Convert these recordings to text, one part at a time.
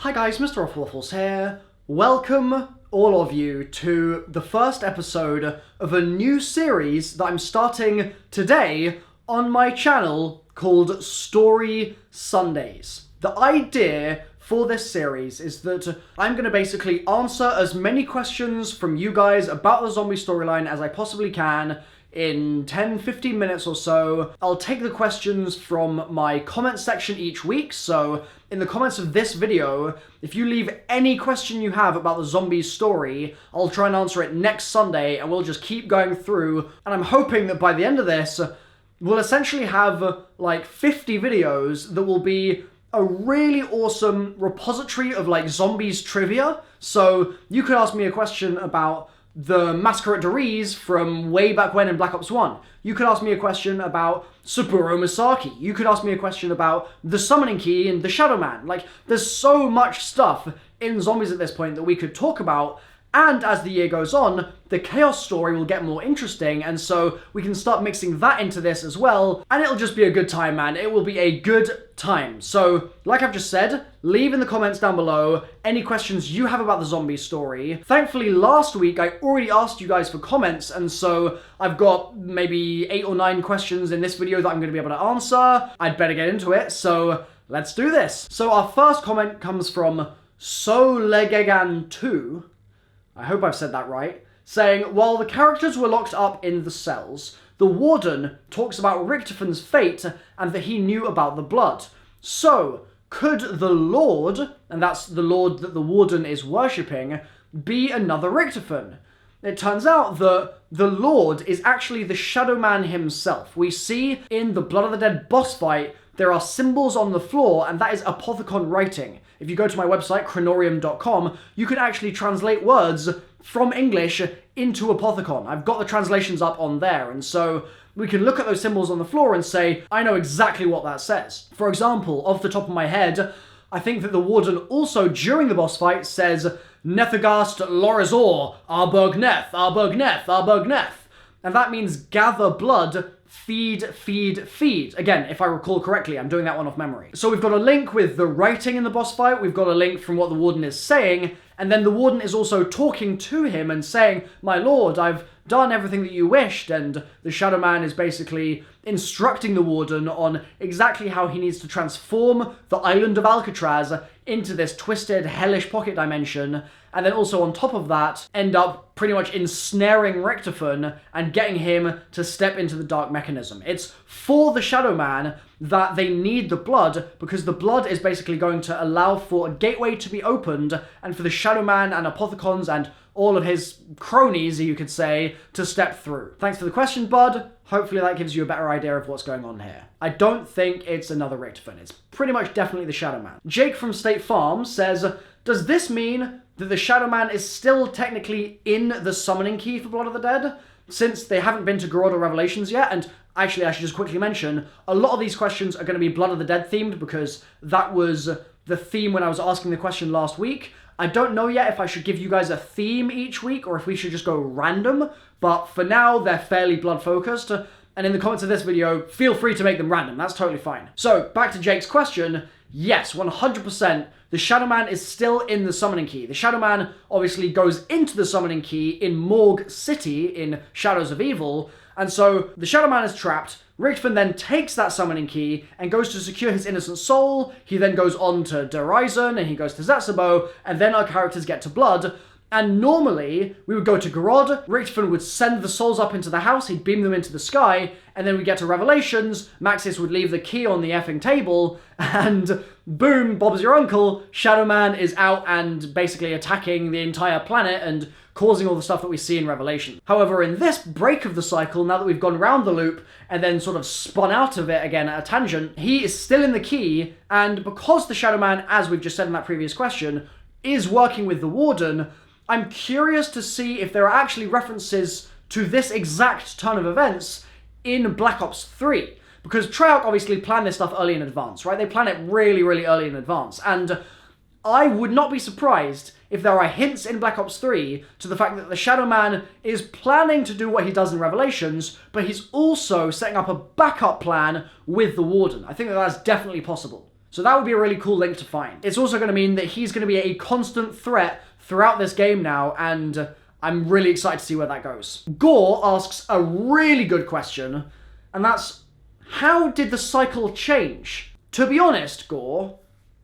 Hi guys, MrRoflWaffles here. Welcome, all of you, to the first episode of a new series that I'm starting today on my channel called Story Sundays. The idea for this series is that I'm going to basically answer as many questions from you guys about the zombie storyline as I possibly can in 10-15 minutes or so. I'll take the questions from my comment section each week, so in the comments of this video, if you leave any question you have about the zombies story, I'll try and answer it next Sunday, and we'll just keep going through, and I'm hoping that by the end of this, we'll essentially have like 50 videos that will be a really awesome repository of like zombies trivia. So you could ask me a question about the Massacre at Doriz from way back when in Black Ops 1. You could ask me a question about Saburo Misaki. You could ask me a question about the Summoning Key and the Shadow Man. Like, there's so much stuff in zombies at this point that we could talk about. And as the year goes on, the Chaos story will get more interesting, and so we can start mixing that into this as well, and it'll just be a good time, man. It will be a good time. So, like I've just said, leave in the comments down below any questions you have about the zombie story. Thankfully, last week I already asked you guys for comments, and so I've got maybe 8 or 9 questions in this video that I'm going to be able to answer. I'd better get into it, so let's do this. So our first comment comes from Solegegan2. I hope I've said that right, saying, while the characters were locked up in the cells, the Warden talks about Richtofen's fate and that he knew about the blood. So, could the Lord, and that's the Lord that the Warden is worshipping, be another Richtofen? It turns out that the Lord is actually the Shadow Man himself. We see in the Blood of the Dead boss fight, there are symbols on the floor, and that is Apothicon writing. If you go to my website, KRONORIUM.com, you can actually translate words from English into Apothicon. I've got the translations up on there, and so we can look at those symbols on the floor and say, I know exactly what that says. For example, off the top of my head, I think that the Warden also, during the boss fight, says, Nethagast Lorizor, Arbergneth, Arbergneth, Arbergneth. And that means gather blood, feed, feed, feed. Again, if I recall correctly, I'm doing that one off memory. So we've got a link with the writing in the boss fight, we've got a link from what the Warden is saying, and then the Warden is also talking to him and saying, my lord, I've done everything that you wished, and the Shadow Man is basically instructing the Warden on exactly how he needs to transform the island of Alcatraz into this twisted, hellish pocket dimension, and then also on top of that, end up pretty much ensnaring Richtofen and getting him to step into the dark mechanism. It's for the Shadow Man that they need the blood, because the blood is basically going to allow for a gateway to be opened, and for the Shadow Man and Apothicons and all of his cronies, you could say, to step through. Thanks for the question, bud. Hopefully that gives you a better idea of what's going on here. I don't think it's another Richtofen. It's pretty much definitely the Shadow Man. Jake from State Farm says, does this mean that the Shadow Man is still technically in the Summoning Key for Blood of the Dead, since they haven't been to Garroda Revelations yet? And actually, I should just quickly mention, a lot of these questions are going to be Blood of the Dead themed, because that was the theme when I was asking the question last week. I don't know yet if I should give you guys a theme each week, or if we should just go random, but for now, they're fairly blood-focused, and in the comments of this video, feel free to make them random, that's totally fine. So, back to Jake's question, yes, 100%, the Shadow Man is still in the Summoning Key. The Shadow Man obviously goes into the Summoning Key in Morgue City in Shadows of Evil, and so the Shadow Man is trapped. Richtofen then takes that Summoning Key and goes to secure his innocent soul. He then goes on to Derizen, and he goes to Zetsubo, and then our characters get to Blood. And normally, we would go to Garrod, Richtofen would send the souls up into the house, he'd beam them into the sky, and then we get to Revelations, Maxis would leave the key on the effing table, and boom, Bob's your uncle, Shadow Man is out and basically attacking the entire planet and causing all the stuff that we see in Revelation. However, in this break of the cycle, now that we've gone round the loop and then sort of spun out of it again at a tangent, he is still in the key, and because the Shadow Man, as we've just said in that previous question, is working with the Warden, I'm curious to see if there are actually references to this exact turn of events in Black Ops 3. Because Treyarch obviously planned this stuff early in advance, right? They plan it really, really early in advance. And I would not be surprised if there are hints in Black Ops 3 to the fact that the Shadow Man is planning to do what he does in Revelations, but he's also setting up a backup plan with the Warden. I think that that's definitely possible. So that would be a really cool link to find. It's also going to mean that he's going to be a constant threat throughout this game now, and I'm really excited to see where that goes. Gore asks a really good question, and that's, how did the cycle change? To be honest, Gore,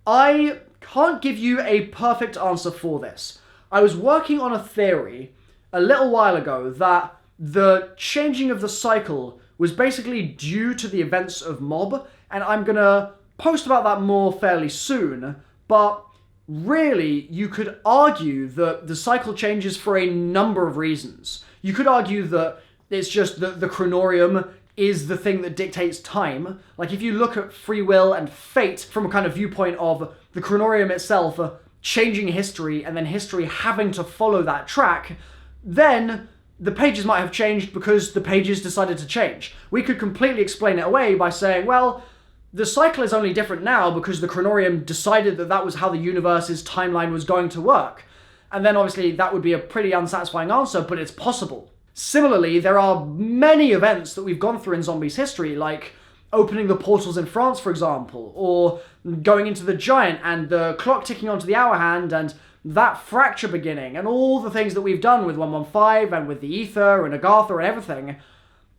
I can't give you a perfect answer for this. I was working on a theory a little while ago that the changing of the cycle was basically due to the events of Mob, and I'm gonna post about that more fairly soon, but really, you could argue that the cycle changes for a number of reasons. You could argue that it's just that the KRONORIUM is the thing that dictates time. Like, if you look at free will and fate from a kind of viewpoint of the KRONORIUM itself changing history and then history having to follow that track, then the pages might have changed because the pages decided to change. We could completely explain it away by saying, well, the cycle is only different now because the KRONORIUM decided that that was how the universe's timeline was going to work. And then obviously that would be a pretty unsatisfying answer, but it's possible. Similarly, there are many events that we've gone through in Zombies history, like opening the portals in France, for example, or going into the Giant and the clock ticking onto the hour hand and that fracture beginning, and all the things that we've done with 115 and with the Ether and Agartha and everything.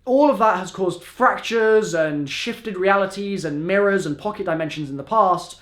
All of that has caused fractures and shifted realities and mirrors and pocket dimensions in the past.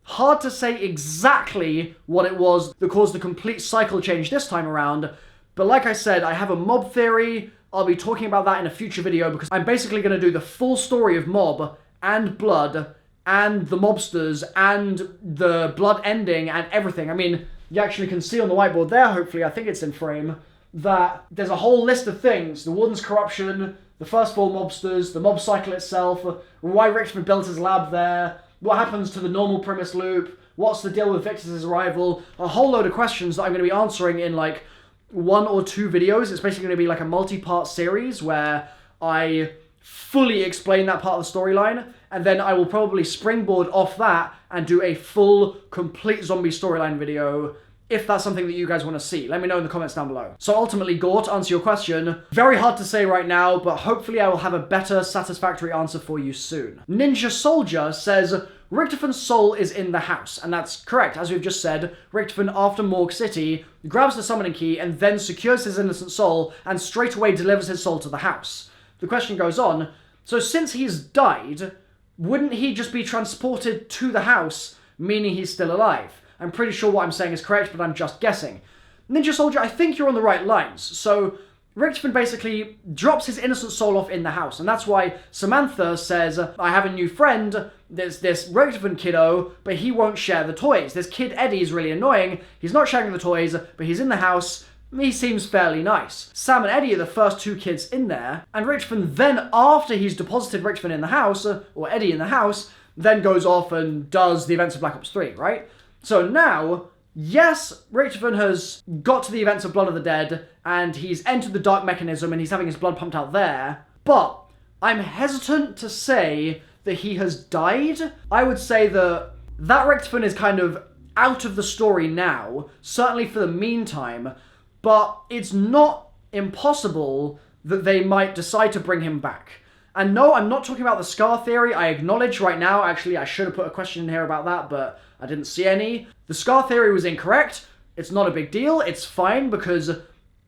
Hard to say exactly what it was that caused the complete cycle change this time around, but like I said, I have a Mob theory. I'll be talking about that in a future video because I'm basically going to do the full story of Mob and Blood and the mobsters and the Blood ending and everything. I mean, you actually can see on the whiteboard there, hopefully, I think it's in frame, that there's a whole list of things. The Warden's corruption, the first four mobsters, the mob cycle itself, why Richmond built his lab there, what happens to the normal premise loop, what's the deal with Victus's arrival, a whole load of questions that I'm going to be answering in like 1 or 2 videos. It's basically going to be like a multi-part series where I fully explain that part of the storyline, and then I will probably springboard off that and do a full, complete zombie storyline video if that's something that you guys want to see. Let me know in the comments down below. So ultimately, Gore, to answer your question, very hard to say right now, but hopefully I will have a better, satisfactory answer for you soon. Ninja Soldier says, Richtofen's soul is in the house, and that's correct. As we've just said, Richtofen, after Morgue City, grabs the summoning key and then secures his innocent soul and straight away delivers his soul to the house. The question goes on, so since he's died, wouldn't he just be transported to the house, meaning he's still alive? I'm pretty sure what I'm saying is correct, but I'm just guessing. Ninja Soldier, I think you're on the right lines. So Richtofen basically drops his innocent soul off in the house, and that's why Samantha says, I have a new friend, there's this Richtofen kiddo, but he won't share the toys. This kid Eddie is really annoying, he's not sharing the toys, but he's in the house, he seems fairly nice. Sam and Eddie are the first 2 kids in there, and Richtofen then, after he's deposited Richtofen in the house, or Eddie in the house, then goes off and does the events of Black Ops 3, right? So now, yes, Richtofen has got to the events of Blood of the Dead, and he's entered the dark mechanism, and he's having his blood pumped out there, but I'm hesitant to say that he has died. I would say that Richtofen is kind of out of the story now, certainly for the meantime, but it's not impossible that they might decide to bring him back. And no, I'm not talking about the Scar theory. I acknowledge right now, actually, I should have put a question in here about that, but I didn't see any. The Scar theory was incorrect. It's not a big deal. It's fine because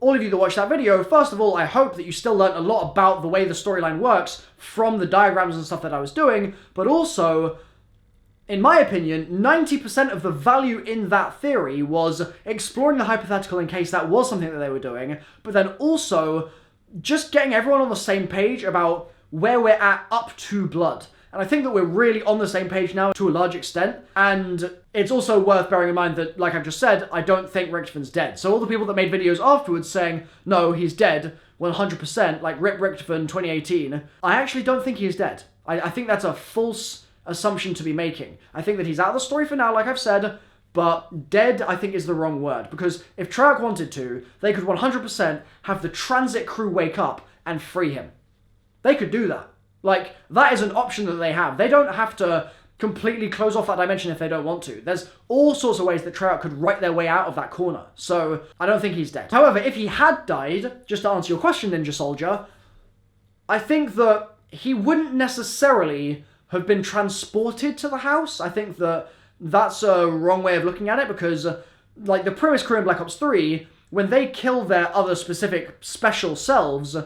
all of you that watched that video, first of all, I hope that you still learned a lot about the way the storyline works from the diagrams and stuff that I was doing, but also, in my opinion, 90% of the value in that theory was exploring the hypothetical in case that was something that they were doing, but then also just getting everyone on the same page about where we're at up to Blood. And I think that we're really on the same page now to a large extent. And it's also worth bearing in mind that, like I've just said, I don't think Richtofen's dead. So all the people that made videos afterwards saying, no, he's dead, 100%, like Rip Richtofen 2018, I actually don't think he's dead. I think that's a false assumption to be making. I think that he's out of the story for now, like I've said, but dead, I think, is the wrong word. Because if Treyarch wanted to, they could 100% have the transit crew wake up and free him. They could do that. Like, that is an option that they have. They don't have to completely close off that dimension if they don't want to. There's all sorts of ways that Treyarch could write their way out of that corner. So, I don't think he's dead. However, if he had died, just to answer your question, Ninja Soldier, I think that he wouldn't necessarily have been transported to the house. I think that that's a wrong way of looking at it, because like the Primus crew in Black Ops 3, when they kill their other specific special selves,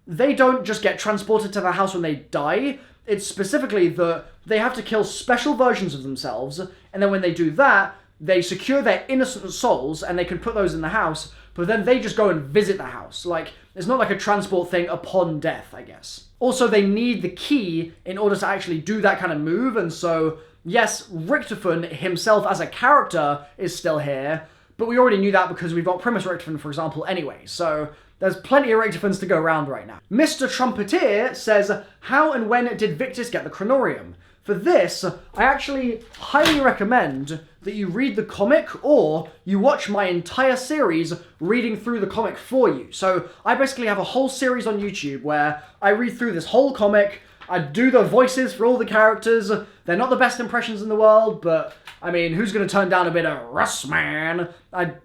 they don't just get transported to the house when they die. It's specifically that they have to kill special versions of themselves, and then when they do that, they secure their innocent souls, and they can put those in the house, but then they just go and visit the house. Like, it's not like a transport thing upon death, I guess. Also, they need the key in order to actually do that kind of move, and so, yes, Richtofen himself as a character is still here, but we already knew that because we've got Primus Richtofen, for example, anyway, so there's plenty of Richtofens to go around right now. Mr. Trumpeteer says, how and when did Victus get the Kronorium? For this, I actually highly recommend that you read the comic, or you watch my entire series reading through the comic for you. So I basically have a whole series on YouTube where I read through this whole comic, I do the voices for all the characters. They're not the best impressions in the world, but I mean, who's going to turn down a bit of Russ, man?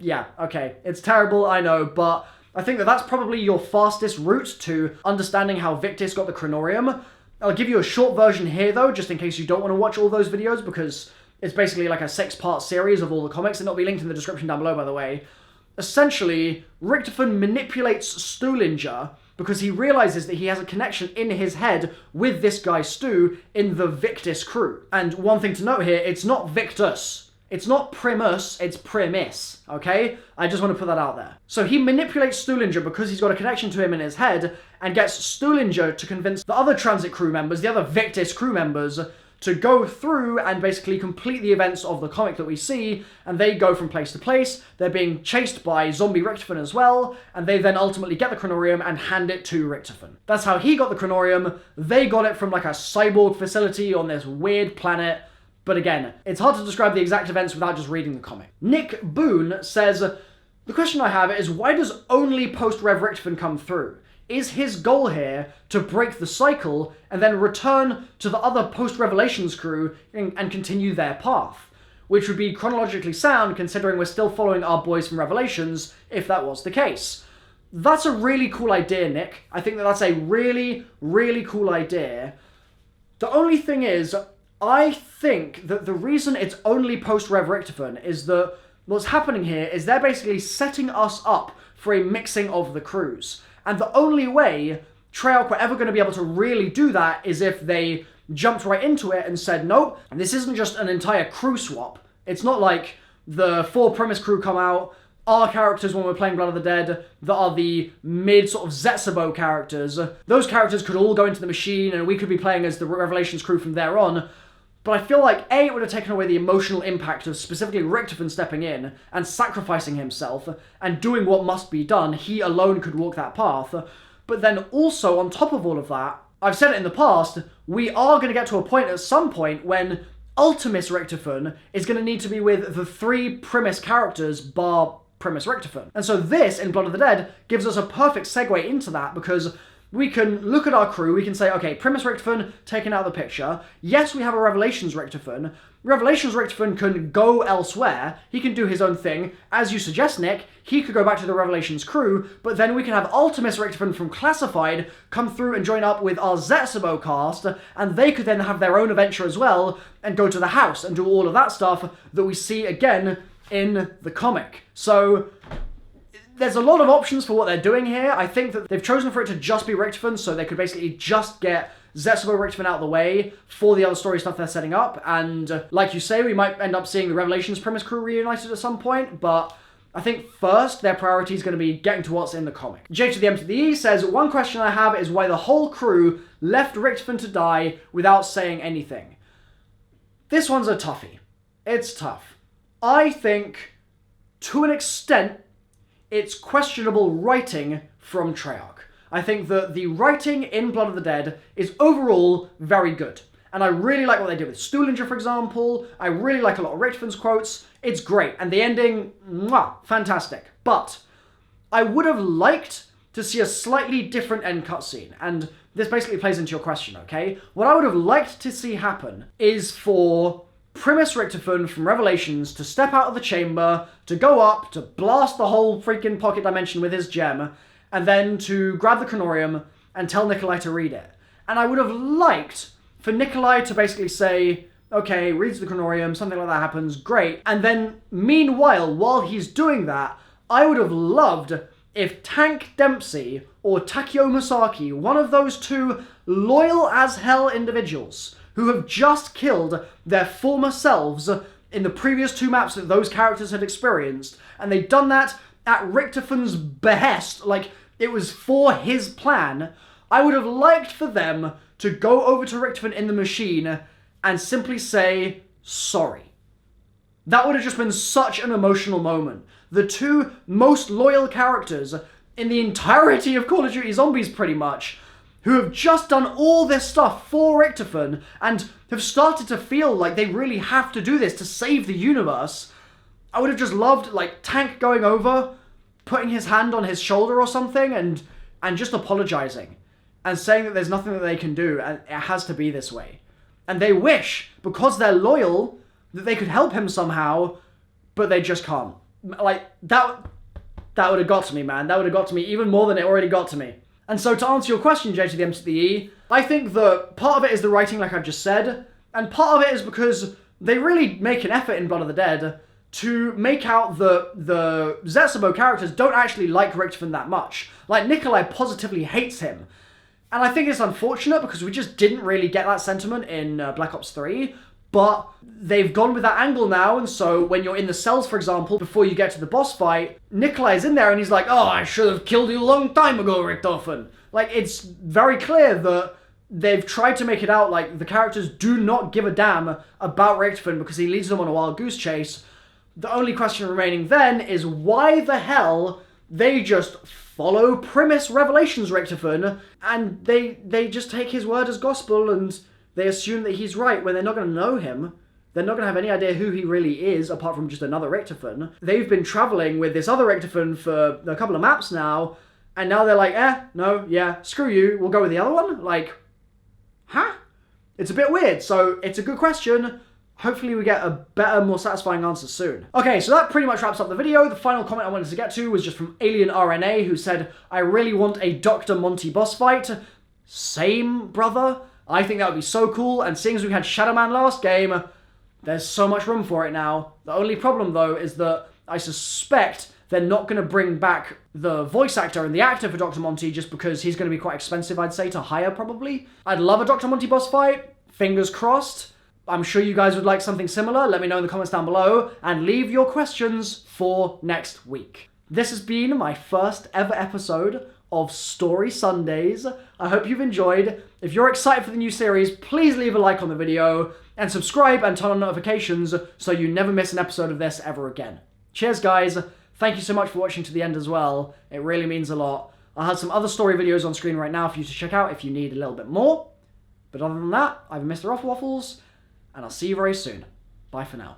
Yeah, okay, it's terrible, I know, but I think that that's probably your fastest route to understanding how Victus got the Kronorium. I'll give you a short version here, though, just in case you don't want to watch all those videos, because it's basically like a 6-part series of all the comics, and it'll be linked in the description down below, by the way. Essentially, Richtofen manipulates Stuhlinger because he realizes that he has a connection in his head with this guy Stu in the Victus crew. And one thing to note here, it's not Victus. It's not Primus, it's Primis, okay? I just want to put that out there. So he manipulates Stuhlinger because he's got a connection to him in his head, and gets Stuhlinger to convince the other transit crew members, the other Victus crew members, to go through and basically complete the events of the comic that we see, and they go from place to place. They're being chased by zombie Richtofen as well, and they then ultimately get the Kronorium and hand it to Richtofen. That's how he got the Kronorium. They got it from like a cyborg facility on this weird planet. But again, it's hard to describe the exact events without just reading the comic. Nick Boone says, the question I have is, why does only post-Rev Richtofen come through? Is his goal here to break the cycle and then return to the other post-Revelations crew and continue their path? Which would be chronologically sound, considering we're still following our boys from Revelations, if that was the case. That's a really cool idea, Nick. I think that that's a really, really cool idea. The only thing is, I think that the reason it's only post-Rev Richtofen is that what's happening here is they're basically setting us up for a mixing of the crews. And the only way Treyarch were ever going to be able to really do that is if they jumped right into it and said, nope, this isn't just an entire crew swap. It's not like the 4 Primus crew come out, our characters when we're playing Blood of the Dead, that are the mid sort of Zetsubo characters. Those characters could all go into the machine and we could be playing as the Revelations crew from there on. But I feel like, A, it would have taken away the emotional impact of specifically Richtofen stepping in and sacrificing himself and doing what must be done. He alone could walk that path. But then also, on top of all of that, I've said it in the past, we are going to get to a point at some point when Ultimus Richtofen is going to need to be with the 3 Primus characters bar Primus Richtofen. And so this, in Blood of the Dead, gives us a perfect segue into that, because we can look at our crew, we can say, okay, Primus Richtofen taken out of the picture. Yes, we have a Revelations Richtofen. Revelations Richtofen can go elsewhere. He can do his own thing. As you suggest, Nick, he could go back to the Revelations crew, but then we can have Ultimus Richtofen from Classified come through and join up with our Zetsubo cast, and they could then have their own adventure as well, and go to the house and do all of that stuff that we see again in the comic. So there's a lot of options for what they're doing here. I think that they've chosen for it to just be Richtofen, so they could basically just get Zetsubo Richtofen out of the way for the other story stuff they're setting up. And like you say, we might end up seeing the Revelations Primus crew reunited at some point, but I think first their priority is going to be getting to what's in the comic. J to the M to the E says, one question I have is why the whole crew left Richtofen to die without saying anything. This one's a toughie. It's tough. I think, to an extent, it's questionable writing from Treyarch. I think that the writing in Blood of the Dead is overall very good. And I really like what they did with Stuhlinger, for example. I really like a lot of Richtofen's quotes. It's great. And the ending, mwah, fantastic. But I would have liked to see a slightly different end cutscene. And this basically plays into your question, okay? What I would have liked to see happen is for Primus Richtofen from Revelations to step out of the chamber, to go up, to blast the whole freaking pocket dimension with his gem, and then to grab the Kronorium and tell Nikolai to read it. And I would have liked for Nikolai to basically say, okay, reads the Chronorium, something like that happens, great. And then, meanwhile, while he's doing that, I would have loved if Tank Dempsey or Takeo Masaki, one of those two loyal as hell individuals who have just killed their former selves in the previous 2 maps that those characters had experienced, and they'd done that at Richtofen's behest, like it was for his plan. I would have liked for them to go over to Richtofen in the machine and simply say, sorry. That would have just been such an emotional moment. The 2 most loyal characters in the entirety of Call of Duty Zombies, pretty much, who have just done all this stuff for Richtofen and have started to feel like they really have to do this to save the universe. I would have just loved, like, Tank going over, putting his hand on his shoulder or something, and just apologizing and saying that there's nothing that they can do and it has to be this way. And they wish, because they're loyal, that they could help him somehow, but they just can't. Like, that would have got to me, man. That would have got to me even more than it already got to me. And so to answer your question, J to the M to the E, I think that part of it is the writing, like I've just said, and part of it is because they really make an effort in Blood of the Dead to make out that the Zetsubou characters don't actually like Richtofen that much. Like, Nikolai positively hates him. And I think it's unfortunate because we just didn't really get that sentiment in Black Ops 3, but they've gone with that angle now, and so when you're in the cells, for example, before you get to the boss fight, Nikolai's in there and he's like, oh, I should have killed you a long time ago, Richtofen. Like, it's very clear that they've tried to make it out like the characters do not give a damn about Richtofen because he leads them on a wild goose chase. The only question remaining then is why the hell they just follow Primus Revelations Richtofen and they just take his word as gospel and they assume that he's right when they're not going to know him. They're not going to have any idea who he really is, apart from just another Richtofen. They've been traveling with this other Richtofen for a couple of maps now, and now they're like, no, yeah, screw you, we'll go with the other one? Like, huh? It's a bit weird, so it's a good question. Hopefully we get a better, more satisfying answer soon. Okay, so that pretty much wraps up the video. The final comment I wanted to get to was just from Alien RNA, who said, I really want a Dr. Monty boss fight. Same, brother. I think that would be so cool, and seeing as we had Shadow Man last game, there's so much room for it now. The only problem, though, is that I suspect they're not going to bring back the voice actor and the actor for Dr. Monty just because he's going to be quite expensive, I'd say, to hire, probably. I'd love a Dr. Monty boss fight. Fingers crossed. I'm sure you guys would like something similar. Let me know in the comments down below, and leave your questions for next week. This has been my first ever episode of Story Sundays. I hope you've enjoyed. If you're excited for the new series, please leave a like on the video, and subscribe and turn on notifications so you never miss an episode of this ever again. Cheers, guys. Thank you so much for watching to the end as well. It really means a lot. I'll have some other story videos on screen right now for you to check out if you need a little bit more. But other than that, I've been MrRoflWaffles, and I'll see you very soon. Bye for now.